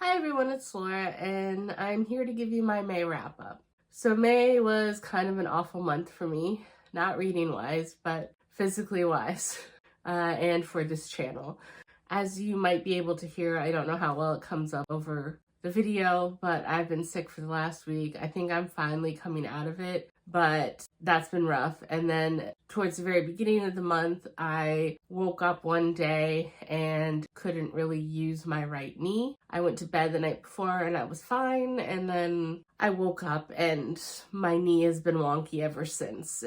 Hi everyone, it's Laura, and I'm here to give you my May wrap up. So May was kind of an awful month for me, not reading wise, but physically wise, and for this channel. As you might be able to hear, I don't know how well it comes up over the video, but I've been sick for the last week. I think I'm finally coming out of it, but that's been rough. And then towards the very beginning of the month, I woke up one day and couldn't really use my right knee. I went to bed the night before and I was fine, and then I woke up and my knee has been wonky ever since.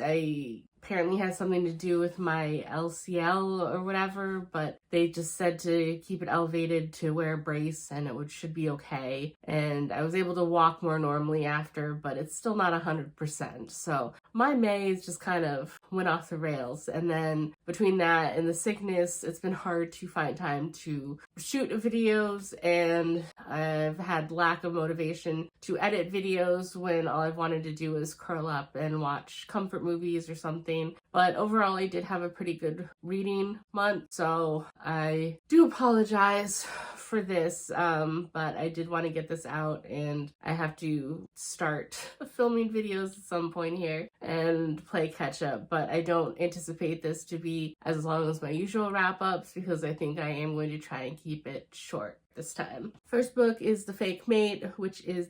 Apparently has something to do with my LCL or whatever, but they just said to keep it elevated to wear a brace and should be okay. And I was able to walk more normally after, but it's still not 100%. So my May just kind of went off the rails. And then between that and the sickness, it's been hard to find time to shoot videos, and I've had lack of motivation to edit videos when all I've wanted to do is curl up and watch comfort movies or something. But overall, I did have a pretty good reading month, so I do apologize for this, but I did want to get this out, and I have to start filming videos at some point here and play catch up. But I don't anticipate this to be as long as my usual wrap-ups, because I think I am going to try and keep it short this time. First book is The Fake Mate,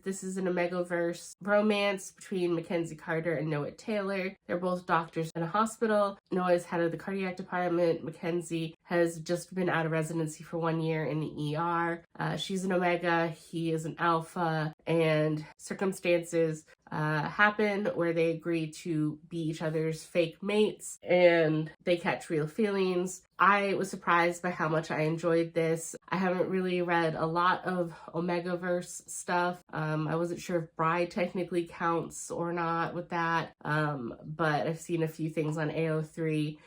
this is an Omegaverse romance between Mackenzie Carter and Noah Taylor. They're both doctors in a hospital. Noah is head of the cardiac department. Mackenzie has just been out of residency for 1 year in the ER. She's an Omega, he is an Alpha, and circumstances happen where they agree to be each other's fake mates and they catch real feelings. I was surprised by how much I enjoyed this. I haven't really read a lot of Omegaverse stuff. I wasn't sure if Bride technically counts or not with that, but I've seen a few things on AO3.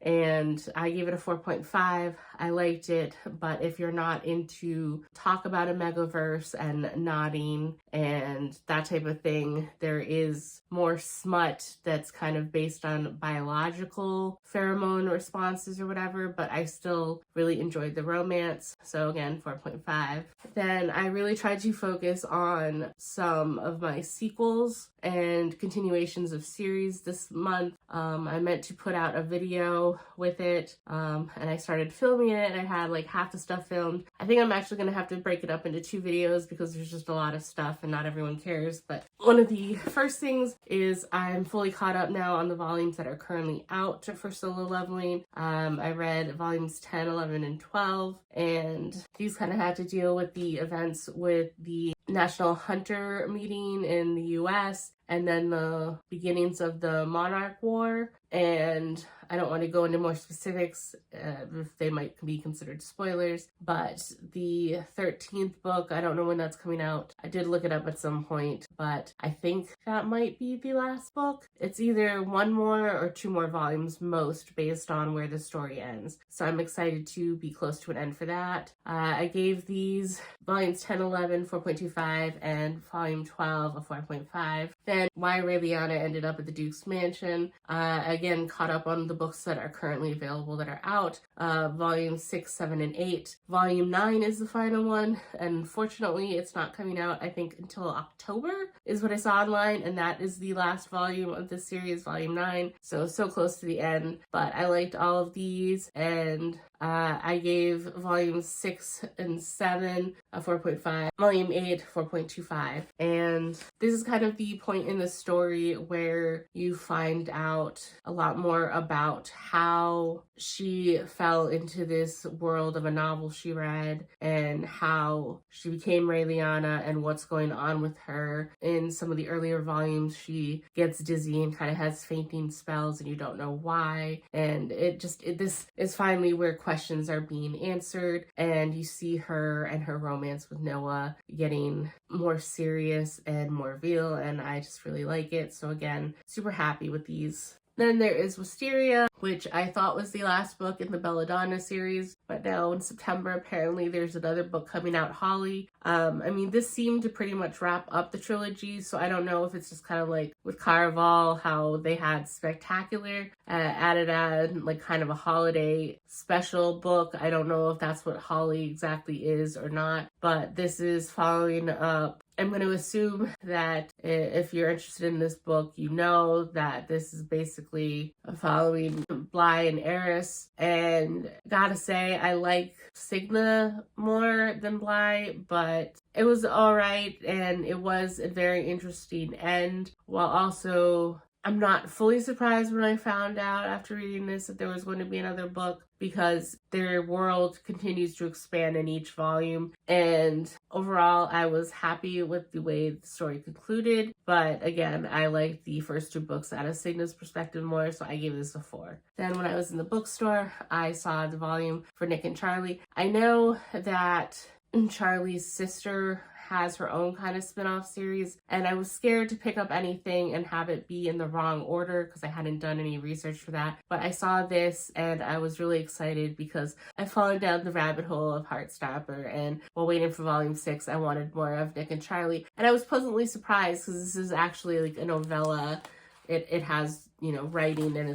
And I gave it a 4.5. I liked it, but if you're not into talk about a Omegaverse and nodding and that type of thing, there is more smut that's kind of based on biological pheromone responses or whatever, but I still really enjoyed the romance. So again, 4.5. Then I really tried to focus on some of my sequels and continuations of series this month. I meant to put out a video with it, and I started filming it, and I had like half the stuff filmed. I think I'm actually gonna have to break it up into 2 videos because there's just a lot of stuff and not everyone cares. But one of the first things is I'm fully caught up now on the volumes that are currently out for Solo Leveling. I read volumes 10, 11, and 12, and these kind of had to deal with the events with the National Hunter meeting in the US, and then the beginnings of the Monarch War. And I don't want to go into more specifics if they might be considered spoilers, but the 13th book, I don't know when that's coming out. I did look it up at some point, but I think that might be the last book. It's either 1 more or 2 more volumes most, based on where the story ends. So I'm excited to be close to an end for that. I gave these volumes 10, 11, 4.25, and volume 12 a 4.5. Then Why Raeliana Ended Up at the Duke's Mansion. Again, caught up on the books that are currently available that are out. Volume 6, 7, and 8. Volume 9 is the final one, and unfortunately it's not coming out, I think, until October is what I saw online, and that is the last volume of this series, volume 9. So close to the end, but I liked all of these, and I gave volumes 6 and 7 a 4.5, volume 8 4.25, and this is kind of the point in the story where you find out a lot more about how she fell into this world of a novel she read and how she became Raeliana and what's going on with her. In some of the earlier volumes, she gets dizzy and kind of has fainting spells and you don't know why, and this is finally where questions are being answered, and you see her and her romance with Noah getting more serious and more real, and I just really like it. So again, super happy with these. Then there is Wisteria. which I thought was the last book in the Belladonna series, but now in September apparently there's another book coming out, Holly. I mean, this seemed to pretty much wrap up the trilogy, so I don't know if it's just kind of like with Caraval, how they had Spectacular added like kind of a holiday special book. I don't know if that's what Holly exactly is or not, but this is following up. I'm going to assume that if you're interested in this book, you know that this is basically following Bly and Eris. And gotta say, I like Signa more than Bly, but it was all right, and it was a very interesting end, while also I'm not fully surprised when I found out after reading this that there was going to be another book, because their world continues to expand in each volume. And overall, I was happy with the way the story concluded. But again, I liked the first two books out of Signa's perspective more, so I gave this a 4. Then when I was in the bookstore, I saw the volume for Nick and Charlie. I know that Charlie's sister has her own kind of spin-off series, and I was scared to pick up anything and have it be in the wrong order because I hadn't done any research for that. But I saw this and I was really excited because I've fallen down the rabbit hole of Heartstopper, and while waiting for volume 6, I wanted more of Nick and Charlie, and I was pleasantly surprised because this is actually like a novella. It has, you know, writing, and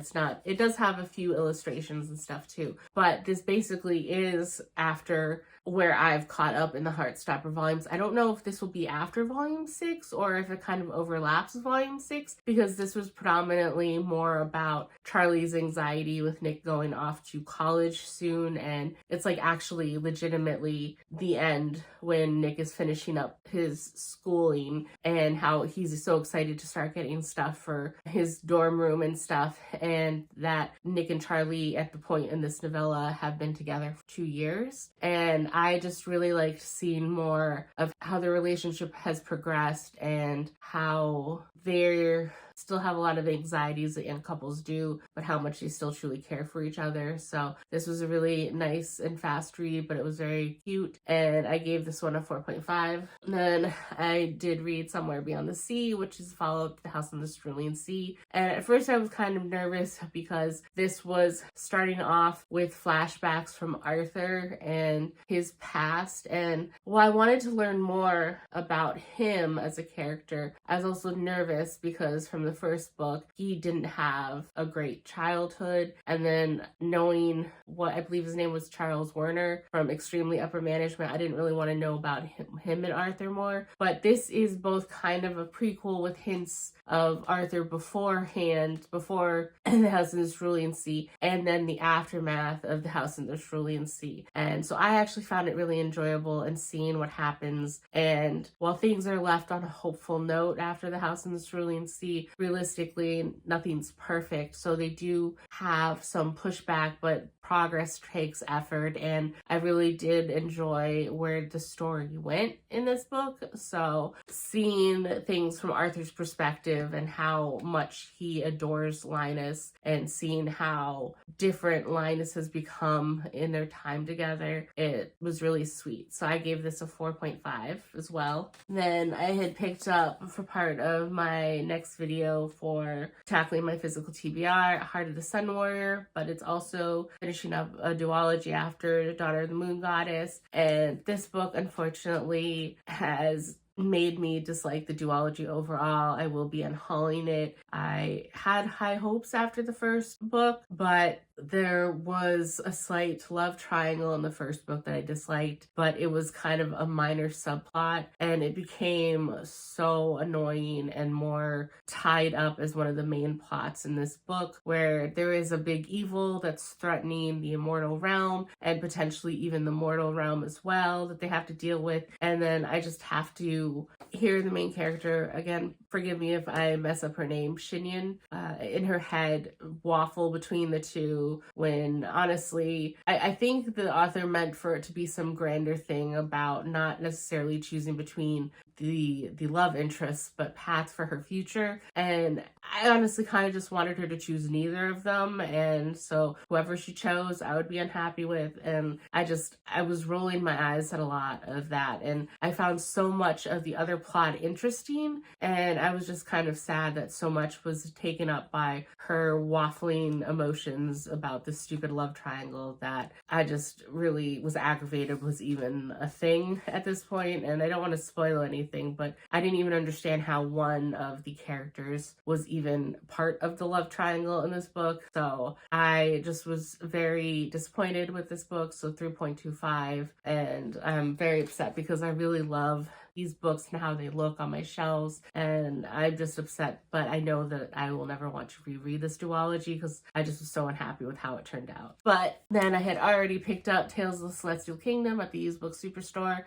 it does have a few illustrations and stuff too, but this basically is after where I've caught up in the Heartstopper volumes. I don't know if this will be after volume 6 or if it kind of overlaps with volume 6, because this was predominantly more about Charlie's anxiety with Nick going off to college soon, and it's like actually legitimately the end when Nick is finishing up his schooling and how he's so excited to start getting stuff for his dorm room and stuff, and that Nick and Charlie at the point in this novella have been together for 2 years. And I just really liked seeing more of how their relationship has progressed and how they're still have a lot of anxieties that young couples do, but how much they still truly care for each other. So this was a really nice and fast read, but it was very cute, and I gave this one a 4.5. Then I did read Somewhere Beyond the Sea, which is a follow-up to The House on the Cerulean Sea. And at first I was kind of nervous because this was starting off with flashbacks from Arthur and his past, and while I wanted to learn more about him as a character, I was also nervous because from the first book, he didn't have a great childhood. And then knowing what I believe his name was Charles Werner from Extremely Upper Management, I didn't really want to know about him and Arthur more. But this is both kind of a prequel with hints of Arthur beforehand, before The House in the Cerulean Sea, and then the aftermath of The House in the Cerulean Sea. And so I actually found it really enjoyable and seeing what happens. And while things are left on a hopeful note after The House in the Cerulean Sea, realistically, nothing's perfect. So they do have some pushback, but progress takes effort. And I really did enjoy where the story went in this book. So seeing things from Arthur's perspective and how much he adores Linus, and seeing how different Linus has become in their time together, it was really sweet. So I gave this a 4.5 as well. Then I had picked up for part of my next video for tackling my physical TBR, Heart of the Sun Warrior, but it's also finishing up a duology after Daughter of the Moon Goddess. And this book, unfortunately, has made me dislike the duology overall. I will be unhauling it. I had high hopes after the first book, but there was a slight love triangle in the first book that I disliked, but it was kind of a minor subplot, and it became so annoying and more tied up as one of the main plots in this book, where there is a big evil that's threatening the immortal realm and potentially even the mortal realm as well that they have to deal with. And then I just have to hear the main character, again, forgive me if I mess up her name, Shinyan, in her head waffle between the two, when honestly, I think the author meant for it to be some grander thing about not necessarily choosing between the love interest, but paths for her future. And I honestly kind of just wanted her to choose neither of them. And so whoever she chose, I would be unhappy with. And I was rolling my eyes at a lot of that. And I found so much of the other plot interesting. And I was just kind of sad that so much was taken up by her waffling emotions about this stupid love triangle that I just really was aggravated was even a thing at this point. And I don't want to spoil anything, but I didn't even understand how one of the characters was even part of the love triangle in this book. So I just was very disappointed with this book. So 3.25. And I'm very upset because I really love these books and how they look on my shelves, and I'm just upset, but I know that I will never want to reread this duology because I just was so unhappy with how it turned out. But then I had already picked up Tales of the Celestial Kingdom at the used book superstore.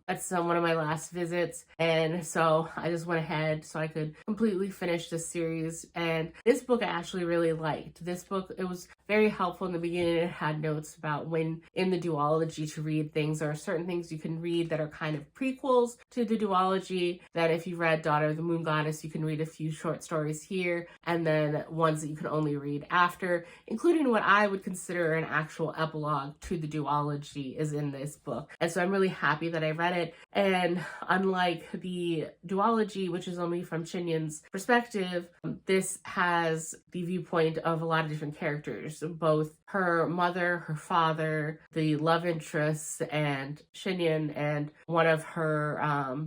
That's one of my last visits, and so I just went ahead so I could completely finish this series. And this book I actually really liked. This book, it was very helpful in the beginning. It had notes about when in the duology to read things. There are certain things you can read that are kind of prequels to the duology, that if you read Daughter of the Moon Goddess, you can read a few short stories here, and then ones that you can only read after, including what I would consider an actual epilogue to the duology is in this book. And so I'm really happy that I read it. And unlike the duology, which is only from Chinyan's perspective, this has the viewpoint of a lot of different characters, both her mother, her father, the love interests, and Shinyan, and one of her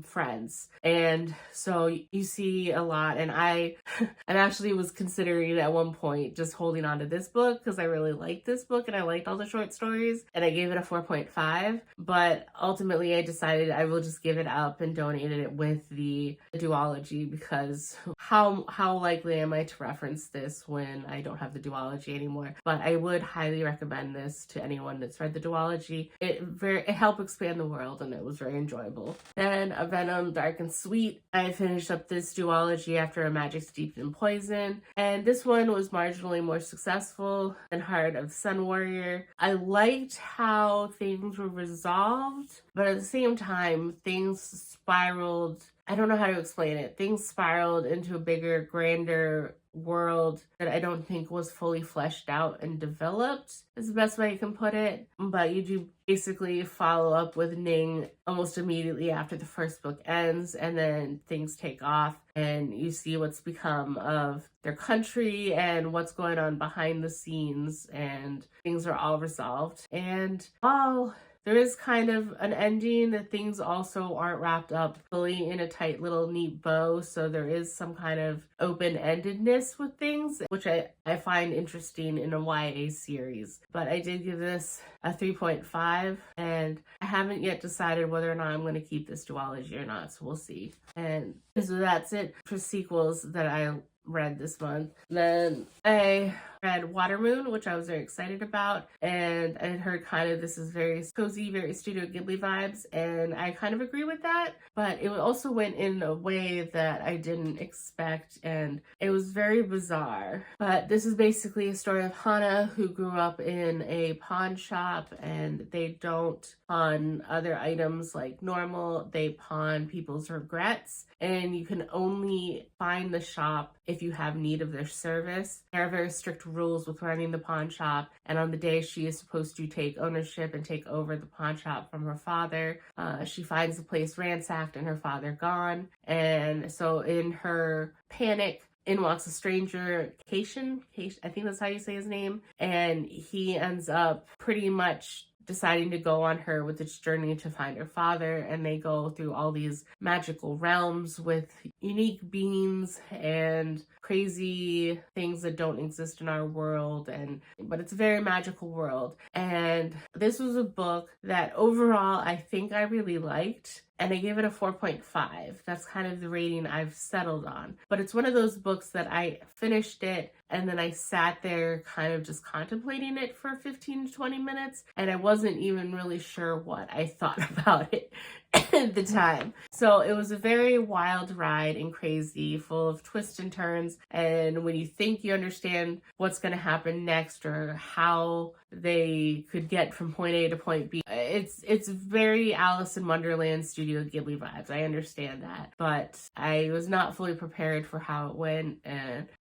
friends. And so you see a lot, and I actually was considering at one point just holding on to this book because I really liked this book and I liked all the short stories, and I gave it a 4.5, but ultimately I decided I will just give it up and donated it with the duology, because how likely am I to reference this when I don't have the duology anymore? But I would highly recommend this to anyone that's read the duology. It helped expand the world, and it was very enjoyable. Then A Venom Dark and Sweet. I finished up this duology after A Magic Steeped in Poison, and this one was marginally more successful than Heart of the Sun Warrior. I liked how things were resolved, but at the same time, things spiraled. I don't know how to explain it. Things spiraled into a bigger, grander world that I don't think was fully fleshed out and developed, is the best way I can put it. But you do basically follow up with Ning almost immediately after the first book ends, and then things take off and you see what's become of their country and what's going on behind the scenes, and things are all resolved. And while there is kind of an ending, that things also aren't wrapped up fully in a tight little neat bow, so there is some kind of open-endedness with things, which I find interesting in a YA series. But I did give this a 3.5, and I haven't yet decided whether or not I'm going to keep this duology or not, so we'll see. And so that's it for sequels that I read this month. Then I read Watermoon, which I was very excited about, and I had heard kind of this is very cozy, very Studio Ghibli vibes, and I kind of agree with that, but it also went in a way that I didn't expect, and it was very bizarre. But this is basically a story of Hana, who grew up in a pawn shop, and they don't pawn other items like normal, they pawn people's regrets, and you can only find the shop if you have need of their service. There are very strict rules with running the pawn shop, and on the day she is supposed to take ownership and take over the pawn shop from her father, she finds the place ransacked and her father gone. And so in her panic, in walks a stranger, Cation, I think that's how you say his name, and he ends up pretty much deciding to go on her with this journey to find her father, and they go through all these magical realms with unique beings and crazy things that don't exist in our world, but it's a very magical world. And this was a book that overall I think I really liked, and I gave it a 4.5. That's kind of the rating I've settled on. But it's one of those books that I finished it and then I sat there kind of just contemplating it for 15 to 20 minutes, and I wasn't even really sure what I thought about it at the time. So it was a very wild ride and crazy, full of twists and turns. And when you think you understand what's going to happen next or how they could get from point A to point B. It's very Alice in Wonderland Studio Ghibli vibes. I understand that, but I was not fully prepared for how it went,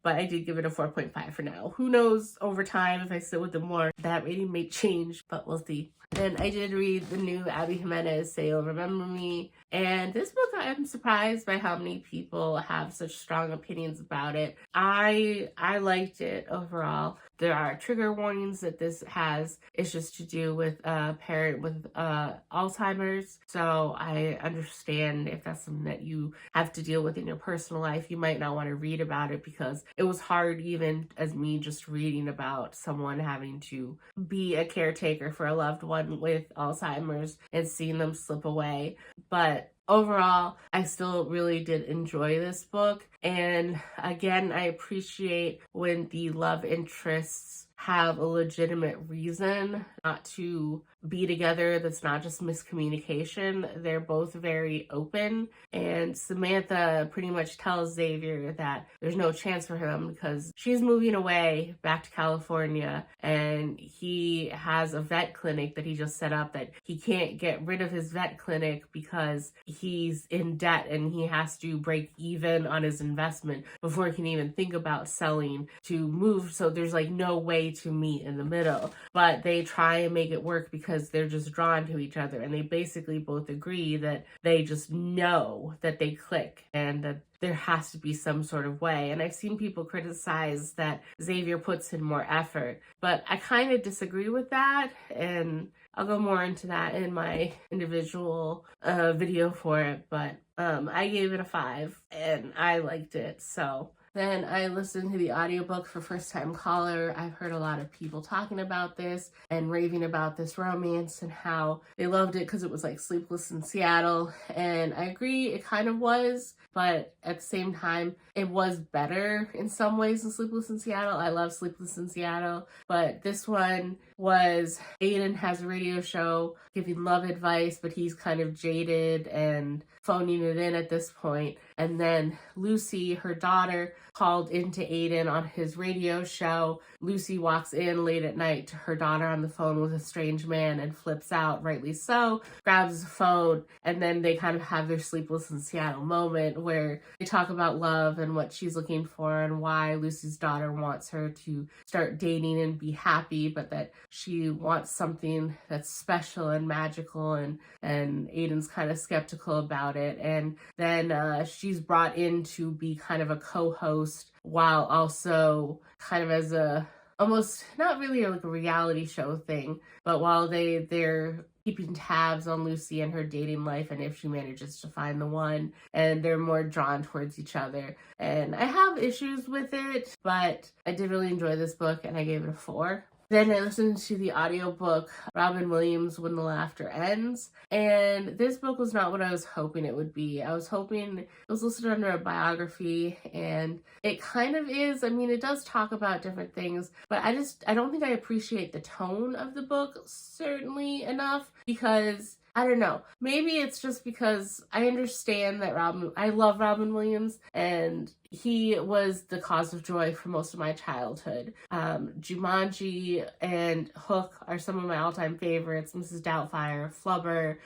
but I did give it a 4.5 for now. Who knows over time if I sit with it more, that rating may change, but we'll see. Then I did read the new Abby Jimenez, Say You'll Remember Me, and this book I'm surprised by how many people have such strong opinions about it. I liked it overall. There are trigger warnings that this has issues to do with a parent with Alzheimer's, so I understand if that's something that you have to deal with in your personal life. You might not want to read about it because it was hard even as me just reading about someone having to be a caretaker for a loved one with Alzheimer's and seeing them slip away. But overall, I still really did enjoy this book. And again, I appreciate when the love interests have a legitimate reason not to be together that's not just miscommunication. They're both very open, and Samantha pretty much tells Xavier that there's no chance for him because she's moving away back to California, and he has a vet clinic that he just set up that he can't get rid of his vet clinic because he's in debt and he has to break even on his investment before he can even think about selling to move. So there's like no way to meet in the middle, but they try and make it work because they're just drawn to each other, and they basically both agree that they just know that they click and that there has to be some sort of way. And I've seen people criticize that Xavier puts in more effort, but I kind of disagree with that, and I'll go more into that in my individual video for it. But I gave it a 5 and I liked it. So then I listened to the audiobook for First Time Caller. I've heard a lot of people talking about this and raving about this romance and how they loved it because it was like Sleepless in Seattle. And I agree, it kind of was, but at the same time, it was better in some ways than Sleepless in Seattle. I love Sleepless in Seattle, but this one was Aiden has a radio show giving love advice, but he's kind of jaded and phoning it in at this point. And then Lucy, her daughter, called into Aiden on his radio show. Lucy walks in late at night to her daughter on the phone with a strange man and flips out, rightly so, grabs the phone, and then they kind of have their Sleepless in Seattle moment where they talk about love and what she's looking for and why Lucy's daughter wants her to start dating and be happy, but that she wants something that's special and magical, and Aiden's kind of skeptical about it. And then she's brought in to be kind of a co-host while also kind of as a almost not really like a reality show thing, but while they're keeping tabs on Lucy and her dating life and if she manages to find the one, and they're more drawn towards each other. And I have issues with it, but I did really enjoy this book and I gave it a 4. Then I listened to the audiobook Robin Williams' When the Laughter Ends, and this book was not what I was hoping it would be. I was hoping it was listed under a biography, and it kind of is. I mean, it does talk about different things, but I don't think I appreciate the tone of the book certainly enough, because I don't know. Maybe it's just because I understand that I love Robin Williams, and he was the cause of joy for most of my childhood. Jumanji and Hook are some of my all-time favorites. Mrs. Doubtfire, Flubber,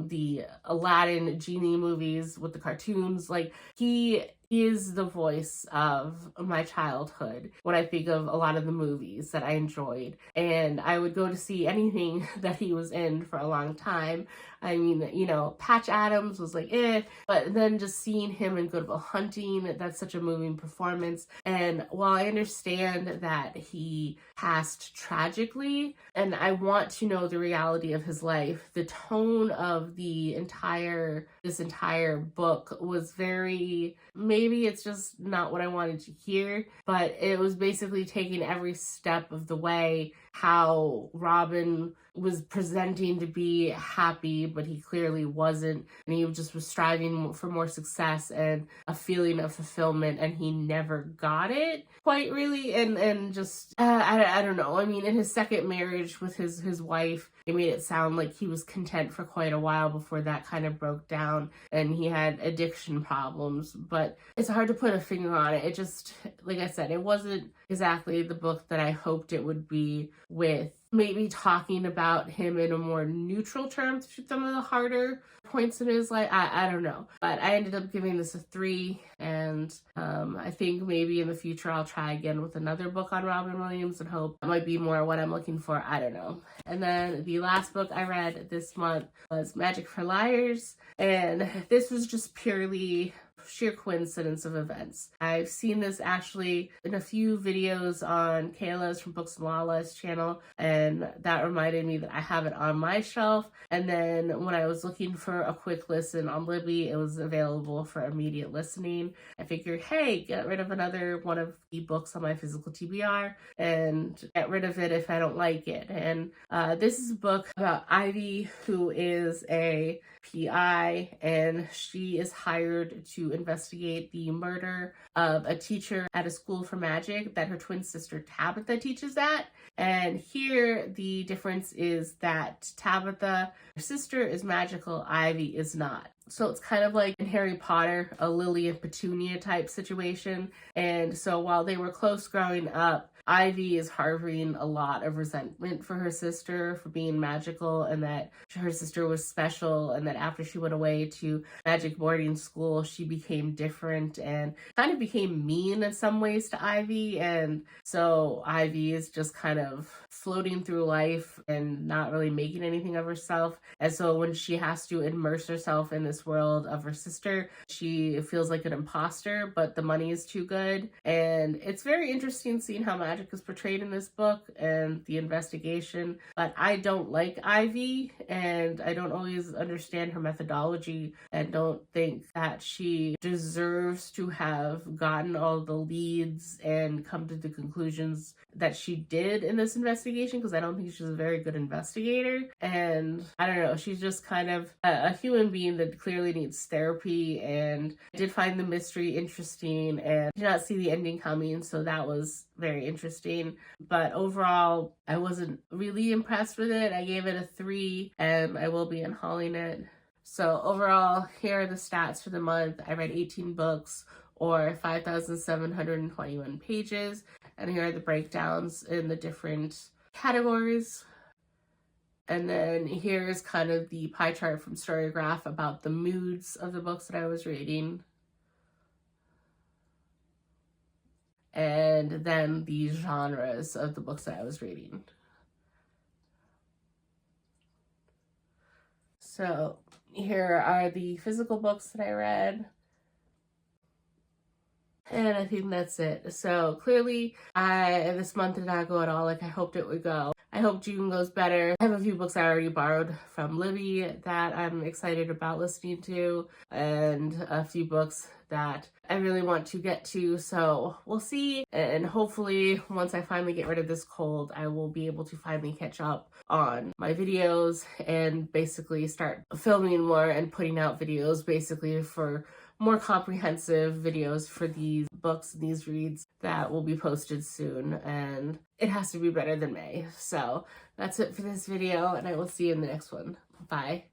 the Aladdin Genie movies with the cartoons. Like, he is the voice of my childhood when I think of a lot of the movies that I enjoyed. And I would go to see anything that he was in for a long time. I mean, you know, Patch Adams was like, but then just seeing him in Good Will Hunting, that's such a moving performance. And while I understand that he passed tragically, and I want to know the reality of his life, the tone of this entire book was very, maybe it's just not what I wanted to hear, but it was basically taking every step of the way how Robin was presenting to be happy, but he clearly wasn't, and he just was striving for more success and a feeling of fulfillment, and he never got it quite really, and just I don't know. I mean, in his second marriage with his wife, it made it sound like he was content for quite a while before that kind of broke down, and he had addiction problems, but it's hard to put a finger on it. It just, like I said, it wasn't exactly the book that I hoped it would be, with maybe talking about him in a more neutral term through some of the harder points in his life. I don't know. But I ended up giving this a 3, and I think maybe in the future I'll try again with another book on Robin Williams and hope it might be more what I'm looking for. I don't know. And then the last book I read this month was Magic for Liars, and this was just purely sheer coincidence of events. I've seen this actually in a few videos on Kayla's from Books and Lala's channel, and that reminded me that I have it on my shelf. And then when I was looking for a quick listen on Libby, it was available for immediate listening. I figured, hey, get rid of another one of the books on my physical TBR and get rid of it if I don't like it. And this is a book about Ivy, who is a PI, and she is hired to investigate the murder of a teacher at a school for magic that her twin sister Tabitha teaches at. And here the difference is that Tabitha, her sister, is magical, Ivy is not. So it's kind of like in Harry Potter, a Lily and Petunia type situation. And so while they were close growing up, Ivy is harboring a lot of resentment for her sister for being magical, and that her sister was special, and that after she went away to magic boarding school, she became different and kind of became mean in some ways to Ivy. And so Ivy is just kind of floating through life and not really making anything of herself. And so when she has to immerse herself in this world of her sister, she feels like an imposter, but the money is too good. And it's very interesting seeing how magic is portrayed in this book and the investigation. But I don't like Ivy, and I don't always understand her methodology, and don't think that she deserves to have gotten all the leads and come to the conclusions that she did in this investigation, because I don't think she's a very good investigator. And I don't know, she's just kind of a human being that clearly needs therapy. And I did find the mystery interesting and did not see the ending coming, so that was very interesting. But overall, I wasn't really impressed with it. I gave it a 3, and I will be unhauling it. So overall, here are the stats for the month. I read 18 books, or 5,721 pages. And here are the breakdowns in the different categories. And then here's kind of the pie chart from Storygraph about the moods of the books that I was reading. And then the genres of the books that I was reading. So here are the physical books that I read. And I think that's it. So clearly, this month did not go at all like I hoped it would go. I hope June goes better. I have a few books I already borrowed from Libby that I'm excited about listening to, and a few books that I really want to get to. So we'll see. And hopefully, once I finally get rid of this cold, I will be able to finally catch up on my videos and basically start filming more and putting out videos basically for more comprehensive videos for these books and these reads that will be posted soon, and it has to be better than May. So that's it for this video, and I will see you in the next one. Bye.